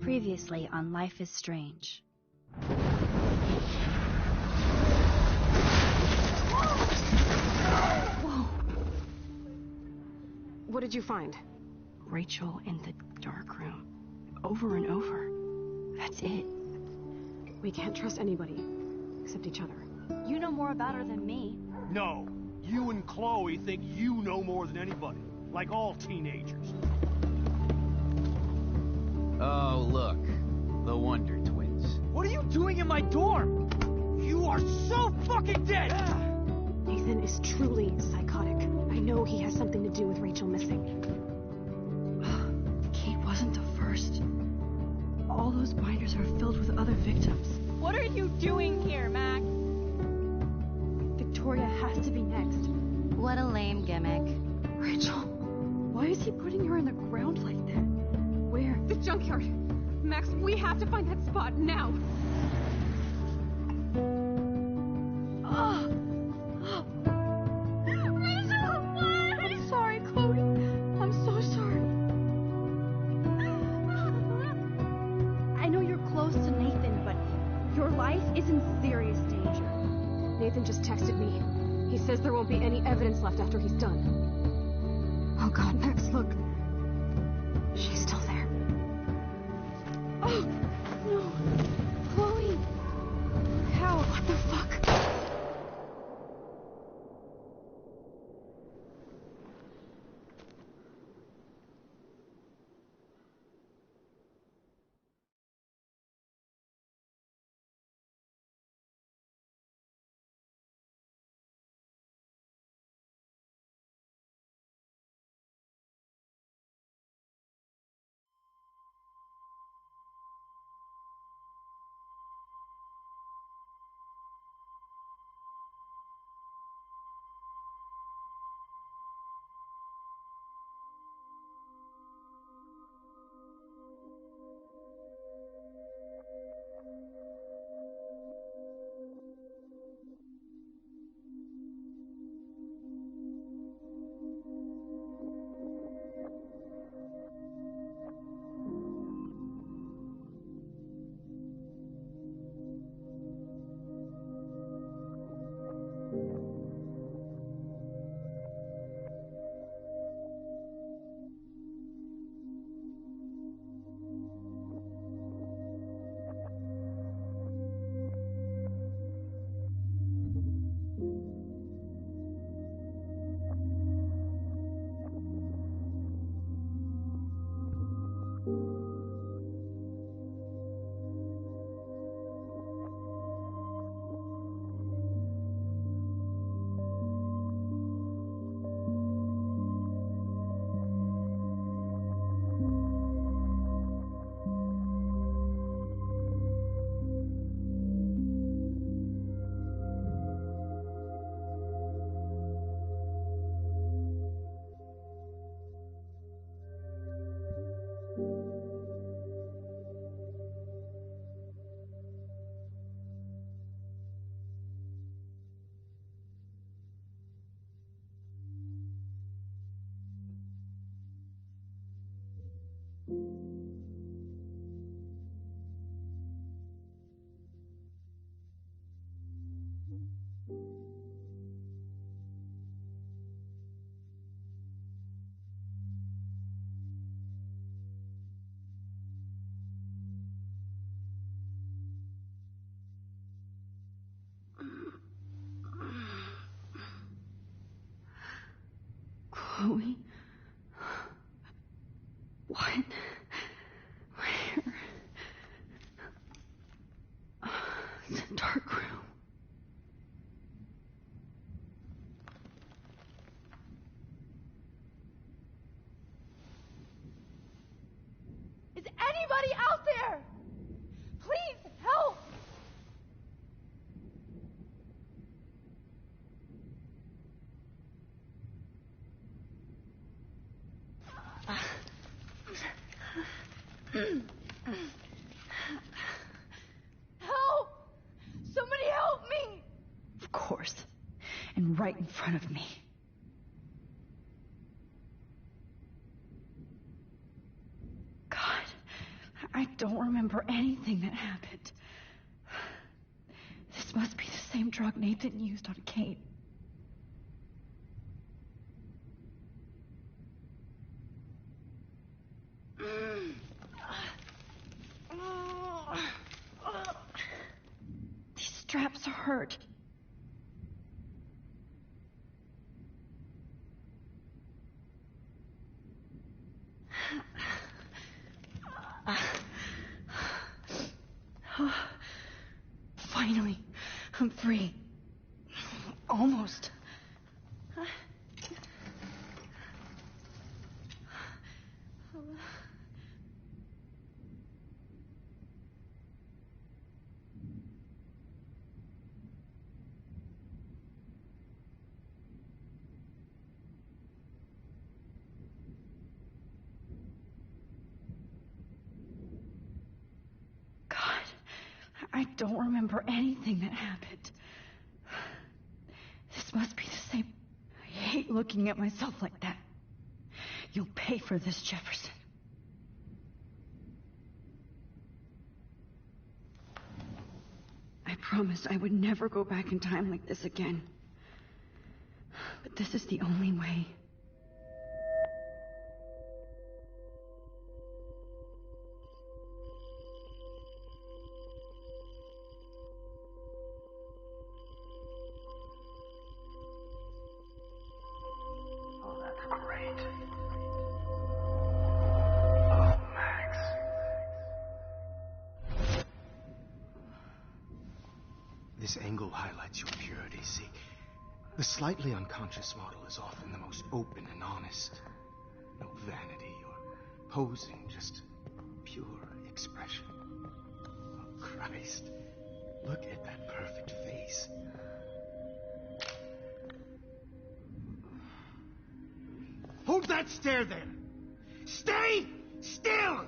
Previously on Life is Strange. Whoa! What did you find? Rachel in the dark room. Over and over. That's it. We can't trust anybody, except each other. You know more about her than me. No. You and Chloe think you know more than anybody. Like all teenagers. Oh, look. The Wonder Twins. What are you doing in my dorm? You are so fucking dead! Nathan is truly psychotic. I know he has something to do with Rachel missing. Kate wasn't the first. All those binders are filled with other victims. What are you doing here, Max? Victoria has to be next. What a lame gimmick. Rachel, why is he putting her in the ground like that? Where? The junkyard! Max, we have to find that spot now! Rachel, what? I'm sorry, Chloe. I'm so sorry. I know you're close to Nathan, but your life is in serious danger. Nathan just texted me. He says there won't be any evidence left after he's done. Oh god, Max, look. She's still there. Oh, no. Chloe. How? What the fuck? Chloe? What? Where? It's a dark room. Is anybody out there? Please, help! Help! Somebody help me! Of course. And right in front of me. I don't remember anything that happened. This must be the same drug Nathan used on Kate. These straps hurt. Finally, I'm free. Almost. I don't remember anything that happened. This must be the same. I hate looking at myself like that. You'll pay for this, Jefferson. I promised I would never go back in time like this again. But this is the only way. This angle highlights your purity, see? The slightly unconscious model is often the most open and honest. No vanity or posing, just pure expression. Oh, Christ. Look at that perfect face. Hold that stare there! Stay still!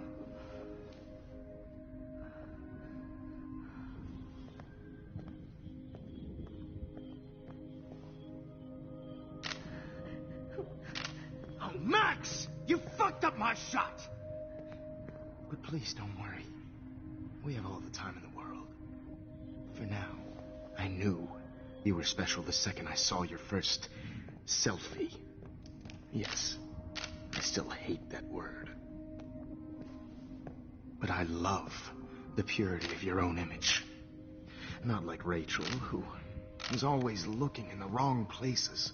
Max! You fucked up my shot! But please don't worry. We have all the time in the world. For now, I knew you were special the second I saw your first selfie. Yes, I still hate that word. But I love the purity of your own image. Not like Rachel, who was always looking in the wrong places.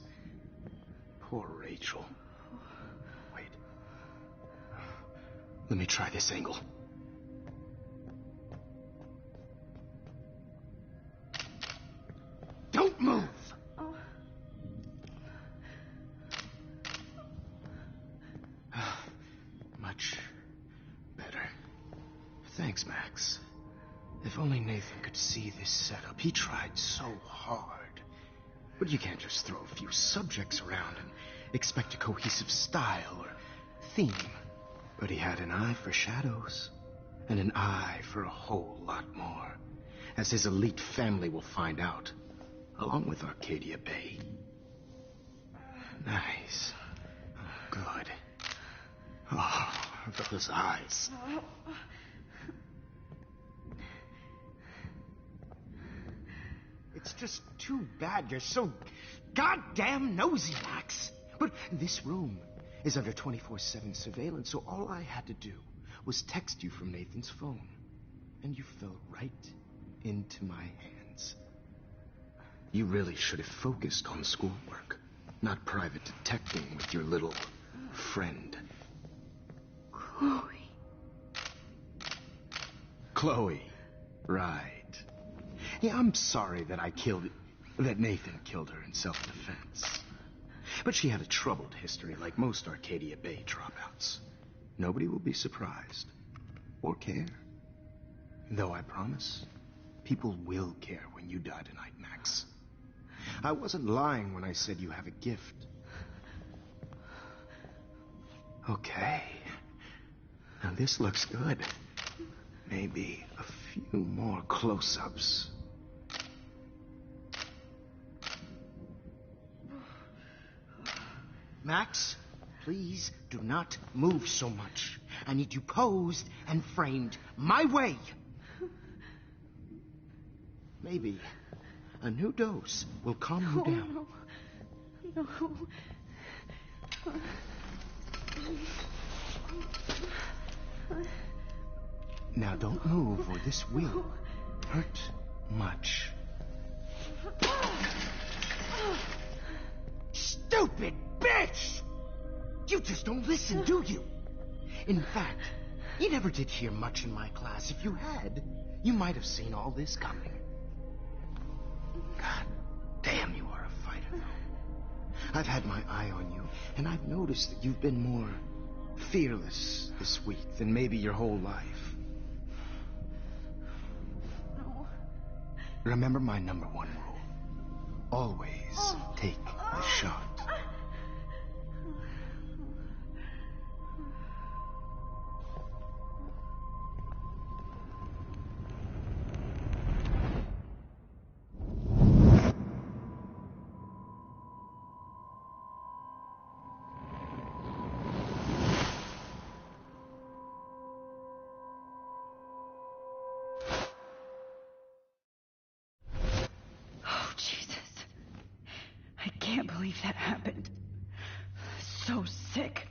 Poor Rachel. Let me try this angle. Don't move! Much better. Thanks, Max. If only Nathan could see this setup. He tried so hard. But you can't just throw a few subjects around and expect a cohesive style or theme. But he had an eye for shadows, and an eye for a whole lot more, as his elite family will find out, along with Arcadia Bay. Nice. Good. Oh, those eyes. It's just too bad you're so goddamn nosy, Max. But this room is under 24/7 surveillance, so all I had to do was text you from Nathan's phone. And you fell right into my hands. You really should have focused on schoolwork, not private detecting with your little friend. Chloe. Right. Yeah, I'm sorry that Nathan killed her in self-defense. But she had a troubled history like most Arcadia Bay dropouts. Nobody will be surprised. Or care. Though I promise, people will care when you die tonight, Max. I wasn't lying when I said you have a gift. Okay. Now this looks good. Maybe a few more close-ups. Max, Please do not move so much. I need you posed and framed my way. Maybe a new dose will calm you down. No. Now don't move or this will hurt much. Stupid bitch! You just don't listen, do you? In fact, you never did hear much in my class. If you had, you might have seen all this coming. God damn, you are a fighter, though. I've had my eye on you, and I've noticed that you've been more fearless this week than maybe your whole life. No. Remember my #1 rule. Always take the shot. Oh, Jesus. I can't believe that happened. So sick.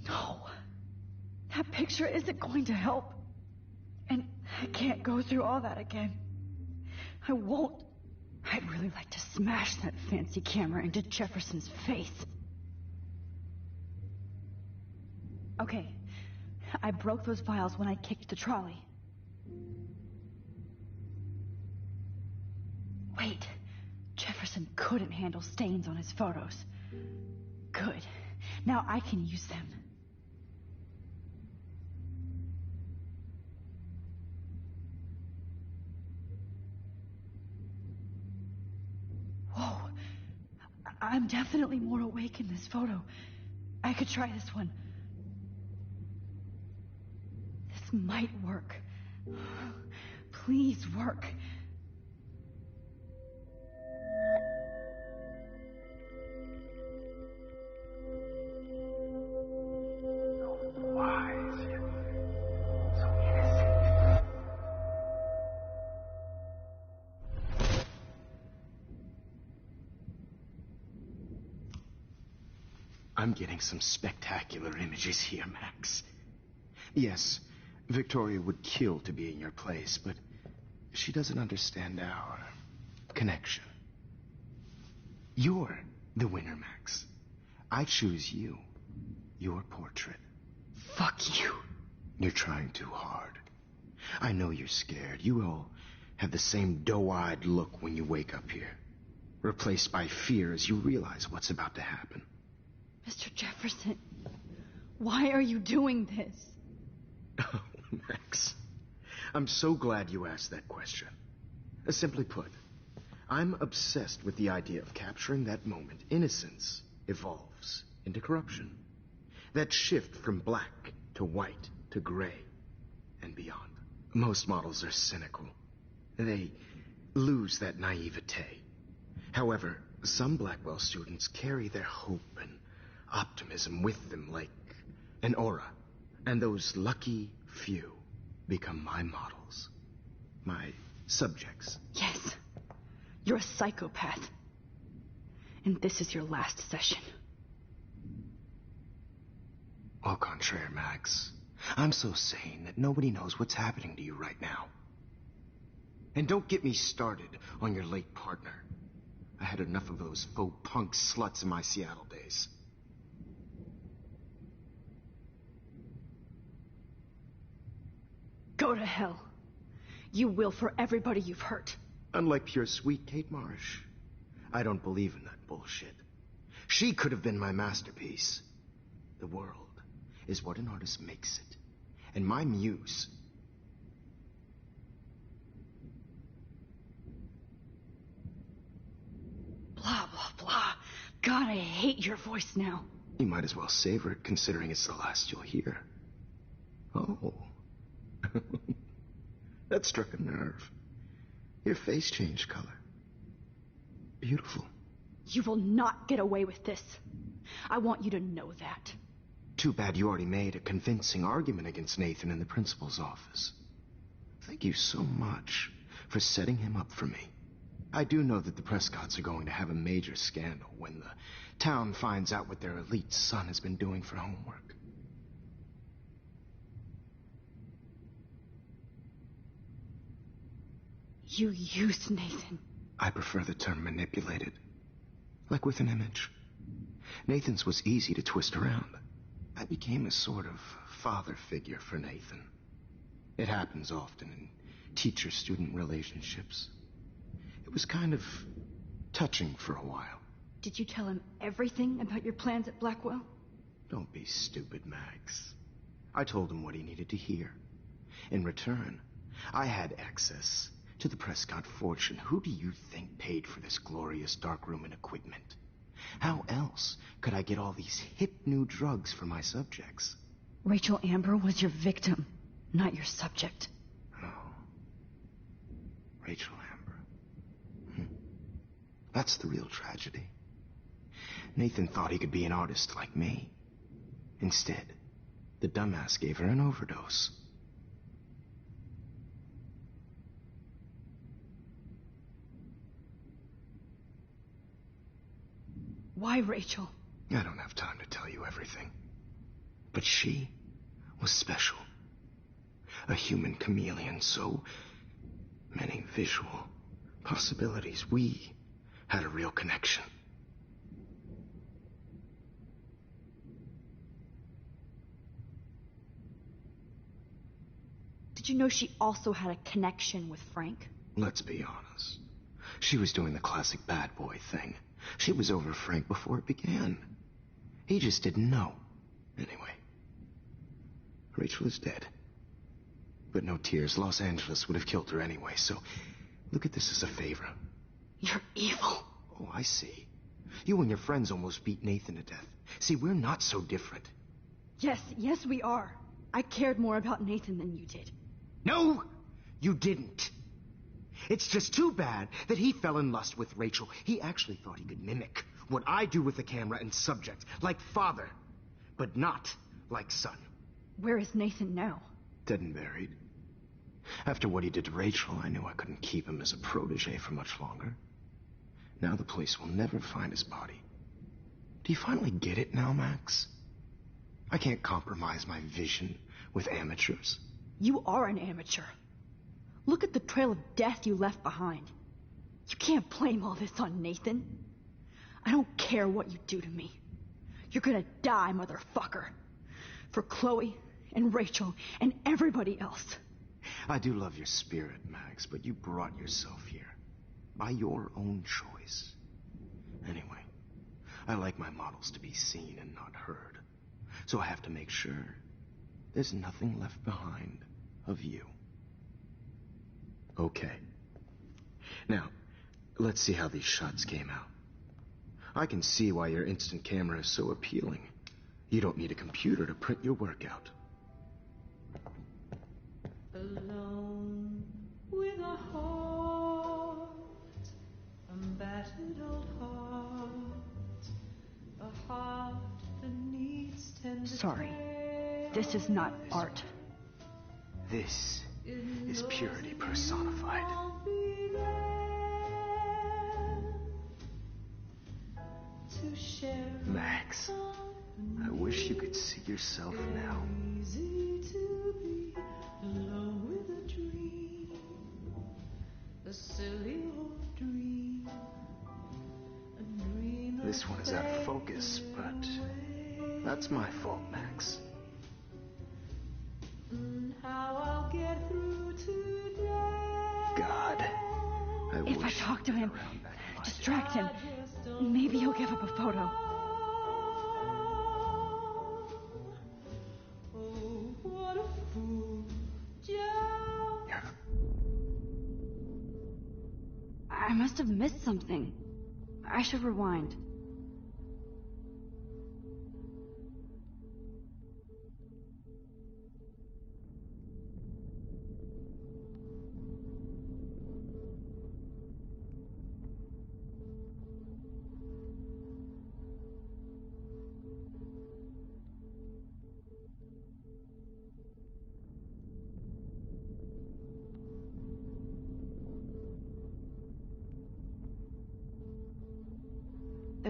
No. That picture isn't going to help. And I can't go through all that again. I won't. I'd really like to smash that fancy camera into Jefferson's face. Okay, I broke those files when I kicked the trolley. Wait, Jefferson couldn't handle stains on his photos. Good. Now I can use them. Whoa. I'm definitely more awake in this photo. I could try this one. This might work. Please work. I'm getting some spectacular images here, Max. Yes, Victoria would kill to be in your place, but she doesn't understand our connection. You're the winner, Max. I choose you. Your portrait. Fuck you. You're trying too hard. I know you're scared. You all have the same doe-eyed look when you wake up here, replaced by fear as you realize what's about to happen. Mr. Jefferson, why are you doing this? Oh, Max. I'm so glad you asked that question. Simply put, I'm obsessed with the idea of capturing that moment innocence evolves into corruption. That shift from black to white to gray and beyond. Most models are cynical. They lose that naivete. However, some Blackwell students carry their hope and optimism with them like an aura. And those lucky few become my models. My subjects. Yes. You're a psychopath. And this is your last session. Au contraire, Max. I'm so sane that nobody knows what's happening to you right now. And don't get me started on your late partner. I had enough of those faux punk sluts in my Seattle days. Go to hell. You will for everybody you've hurt. Unlike pure sweet Kate Marsh, I don't believe in that bullshit. She could have been my masterpiece. The world is what an artist makes it. And my muse... Blah, blah, blah. God, I hate your voice now. You might as well savor it, considering it's the last you'll hear. Oh. That struck a nerve. Your face changed color. Beautiful. You will not get away with this. I want you to know that. Too bad you already made a convincing argument against Nathan in the principal's office. Thank you so much for setting him up for me. I do know that the Prescotts are going to have a major scandal when the town finds out what their elite son has been doing for homework. You used Nathan. I prefer the term manipulated. Like with an image. Nathan's was easy to twist around. I became a sort of father figure for Nathan. It happens often in teacher-student relationships. It was kind of touching for a while. Did you tell him everything about your plans at Blackwell? Don't be stupid, Max. I told him what he needed to hear. In return, I had access to the Prescott fortune. Who do you think paid for this glorious darkroom and equipment? How else could I get all these hip new drugs for my subjects? Rachel Amber was your victim, not your subject. Oh. Rachel Amber. That's the real tragedy. Nathan thought he could be an artist like me. Instead, the dumbass gave her an overdose. Why, Rachel? I don't have time to tell you everything. But she was special. A human chameleon, so many visual possibilities. We had a real connection. Did you know she also had a connection with Frank? Let's be honest. She was doing the classic bad boy thing. She was over Frank before it began. He just didn't know. Anyway, Rachel is dead. But no tears. Los Angeles would have killed her anyway, so look at this as a favor. You're evil. Oh, I see. You and your friends almost beat Nathan to death. See, we're not so different. Yes, we are. I cared more about Nathan than you did. No, you didn't. It's just too bad that he fell in lust with Rachel. He actually thought he could mimic what I do with the camera and subject, like father, but not like son. Where is Nathan now? Dead and buried. After what he did to Rachel, I knew I couldn't keep him as a protege for much longer. Now the police will never find his body. Do you finally get it now, Max? I can't compromise my vision with amateurs. You are an amateur. Look at the trail of death you left behind. You can't blame all this on Nathan. I don't care what you do to me. You're gonna die, motherfucker. For Chloe and Rachel and everybody else. I do love your spirit, Max, but you brought yourself here. By your own choice. Anyway, I like my models to be seen and not heard. So I have to make sure there's nothing left behind of you. Okay. Now, let's see how these shots came out. I can see why your instant camera is so appealing. You don't need a computer to print your work out. Alone with a heart, a battered old heart, a heart that needs tender Sorry. care. This is not art. This is purity personified. I'll be there to share Max, I wish you could see yourself now. easy to be alone with a dream, a silly old dream, a dream. This one is out of focus, but that's my fault, Max. How I'll get through today. God, I If I wish talk to him, around back in my distract him, I just don't maybe he'll give up a photo. Oh, what a fool, Joe. You're I must have missed something. I should rewind.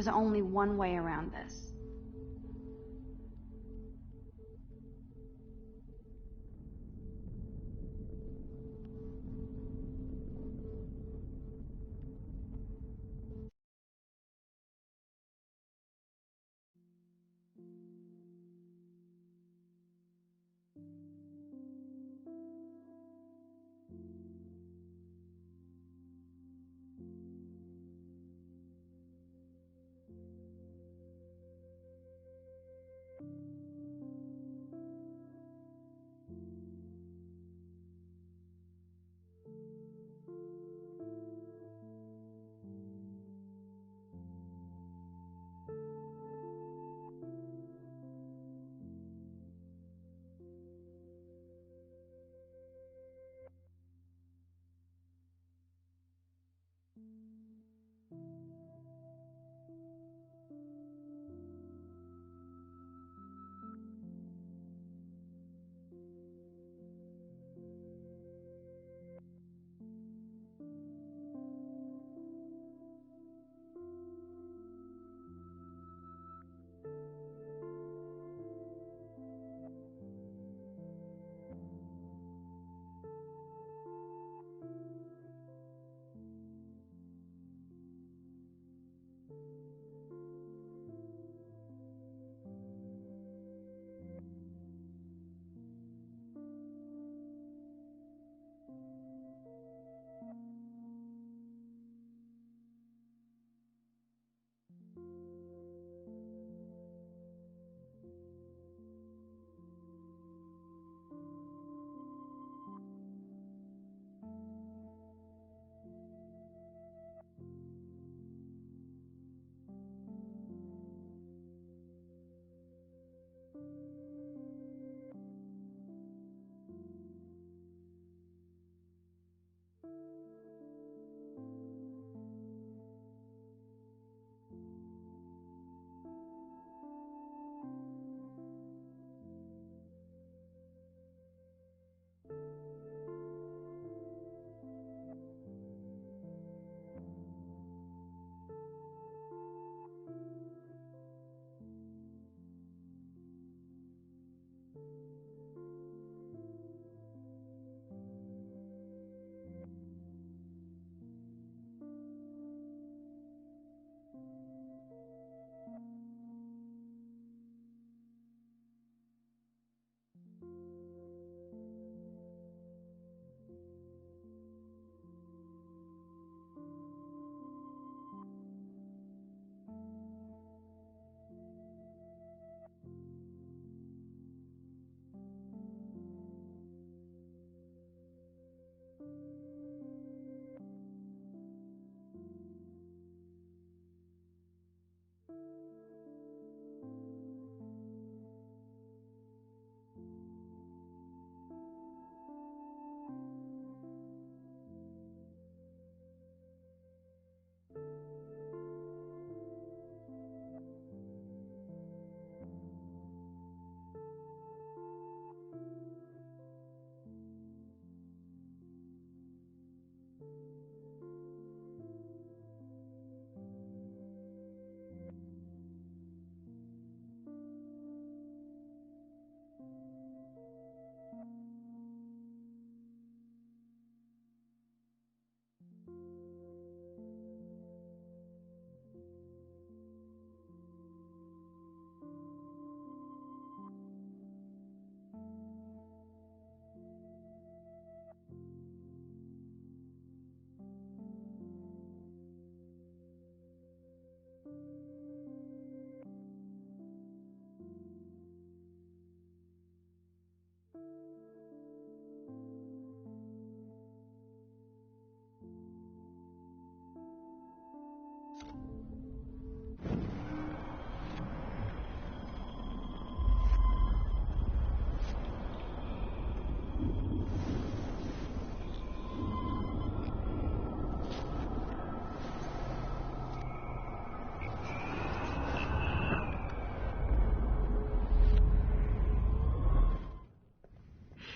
There's only one way around this.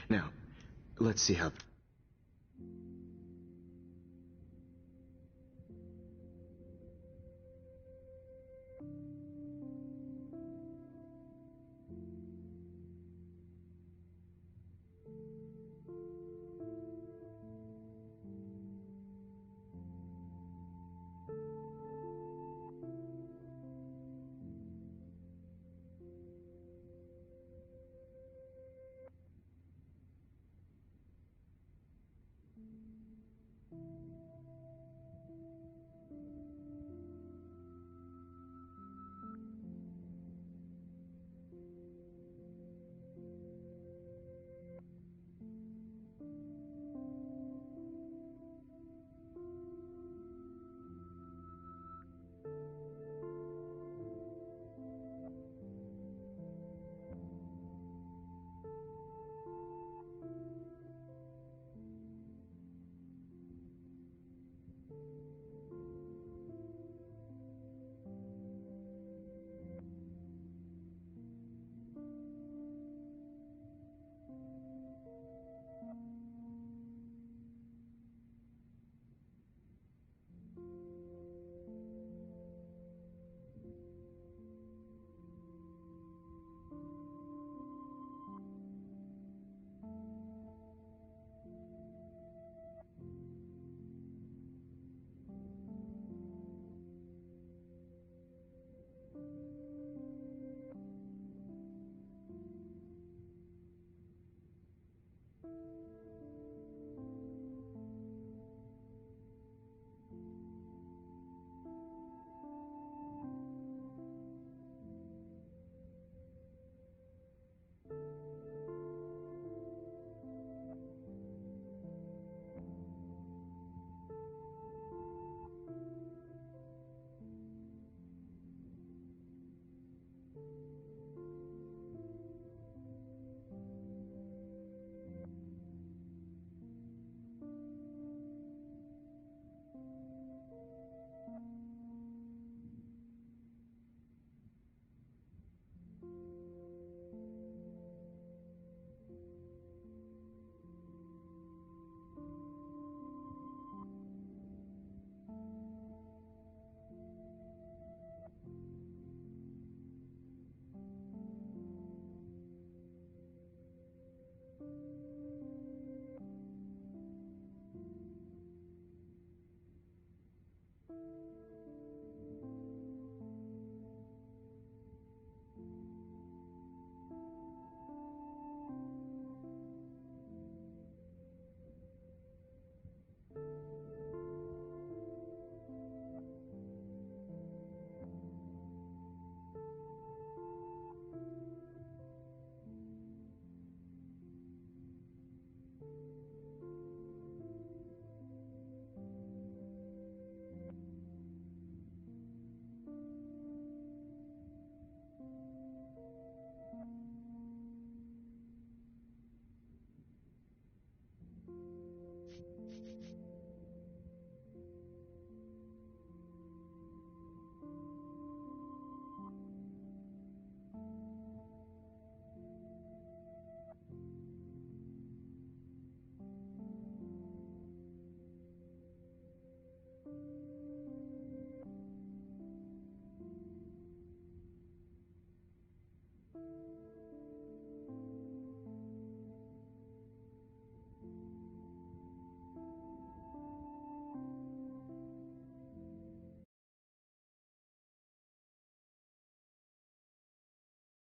Now, let's see how...